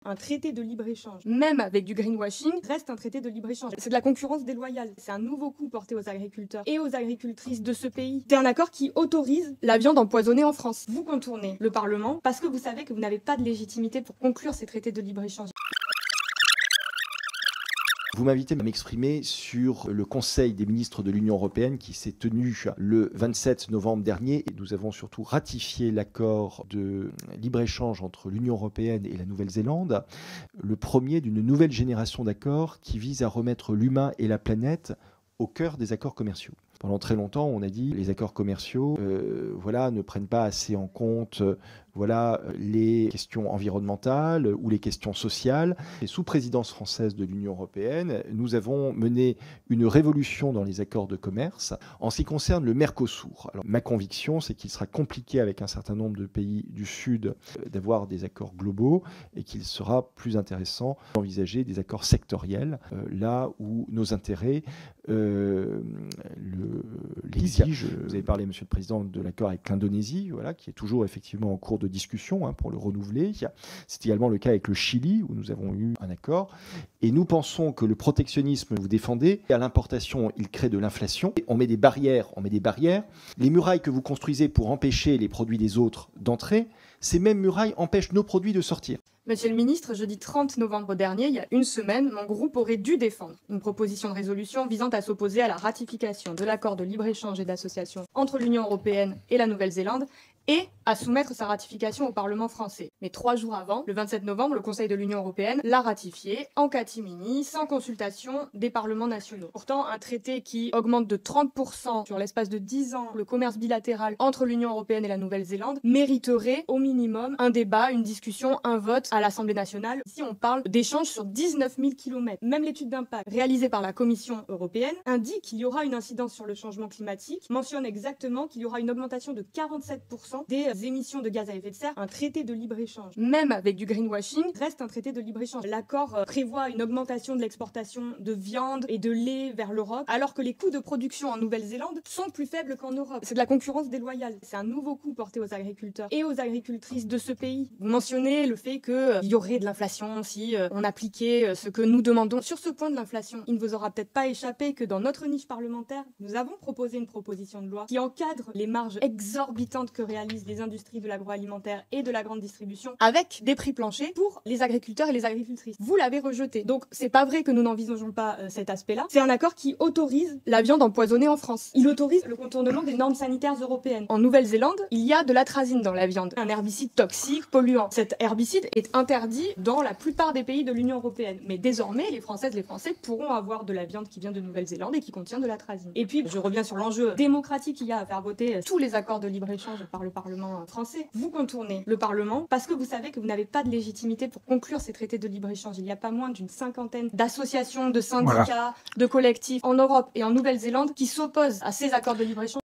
un traité de libre-échange, même avec du greenwashing, reste un traité de libre-échange. C'est de la concurrence déloyale. C'est un nouveau coup porté aux agriculteurs et aux agricultrices de ce pays. C'est un accord qui autorise la viande empoisonnée en France. Vous contournez le Parlement parce que vous savez que vous n'avez pas de légitimité pour conclure ces traités de libre-échange. Vous m'invitez à m'exprimer sur le Conseil des ministres de l'Union européenne qui s'est tenu le 27 novembre dernier. Et nous avons surtout ratifié l'accord de libre-échange entre l'Union européenne et la Nouvelle-Zélande, le premier d'une nouvelle génération d'accords qui vise à remettre l'humain et la planète au cœur des accords commerciaux. Pendant très longtemps, on a dit que les accords commerciaux ne prennent pas assez en compte les questions environnementales ou les questions sociales. Et sous présidence française de l'Union européenne, nous avons mené une révolution dans les accords de commerce en ce qui concerne le Mercosur. Alors, ma conviction, c'est qu'il sera compliqué avec un certain nombre de pays du Sud d'avoir des accords globaux et qu'il sera plus intéressant d'envisager des accords sectoriels, là où nos intérêts l'exigent. Vous avez parlé, Monsieur le Président, de l'accord avec l'Indonésie, qui est toujours effectivement en cours de discussion pour le renouveler. C'est également le cas avec le Chili, où nous avons eu un accord. Et nous pensons que le protectionnisme que vous défendez, à l'importation, il crée de l'inflation. On met des barrières. Les murailles que vous construisez pour empêcher les produits des autres d'entrer, ces mêmes murailles empêchent nos produits de sortir. Monsieur le ministre, jeudi 30 novembre dernier, il y a une semaine, mon groupe aurait dû défendre une proposition de résolution visant à s'opposer à la ratification de l'accord de libre-échange et d'association entre l'Union européenne et la Nouvelle-Zélande et à soumettre sa ratification au Parlement français. Mais 3 jours avant, le 27 novembre, le Conseil de l'Union européenne l'a ratifié en catimini, sans consultation des parlements nationaux. Pourtant, un traité qui augmente de 30% sur l'espace de 10 ans le commerce bilatéral entre l'Union européenne et la Nouvelle-Zélande mériterait au minimum un débat, une discussion, un vote à l'Assemblée nationale. Ici, on parle d'échanges sur 19 000 km. Même l'étude d'impact réalisée par la Commission européenne indique qu'il y aura une incidence sur le changement climatique, mentionne exactement qu'il y aura une augmentation de 47% des émissions de gaz à effet de serre. Un traité de libre-échange, même avec du greenwashing, reste un traité de libre-échange. L'accord prévoit une augmentation de l'exportation de viande et de lait vers l'Europe, alors que les coûts de production en Nouvelle-Zélande sont plus faibles qu'en Europe. C'est de la concurrence déloyale. C'est un nouveau coup porté aux agriculteurs et aux agricultrices de ce pays. Vous mentionnez le fait qu'il y aurait de l'inflation si on appliquait ce que nous demandons. Sur ce point de l'inflation, il ne vous aura peut-être pas échappé que dans notre niche parlementaire, nous avons proposé une proposition de loi qui encadre les marges exorbitantes que réalisent les industries de l'agroalimentaire et de la grande distribution avec des prix planchers pour les agriculteurs et les agricultrices. Vous l'avez rejeté. Donc c'est pas vrai que nous n'envisageons pas cet aspect-là. C'est un accord qui autorise la viande empoisonnée en France. Il autorise le contournement des normes sanitaires européennes. En Nouvelle-Zélande, il y a de l'atrazine dans la viande, un herbicide toxique, polluant. Cet herbicide est interdit dans la plupart des pays de l'Union européenne. Mais désormais, les Françaises et les Français pourront avoir de la viande qui vient de Nouvelle-Zélande et qui contient de l'atrazine. Et puis, je reviens sur l'enjeu démocratique qu'il y a à faire voter tous les accords de libre-échange par le Parlement français. Vous contournez le Parlement parce que vous savez que vous n'avez pas de légitimité pour conclure ces traités de libre-échange. Il y a pas moins d'une 50aine d'associations, de syndicats, de collectifs en Europe et en Nouvelle-Zélande qui s'opposent à ces accords de libre-échange.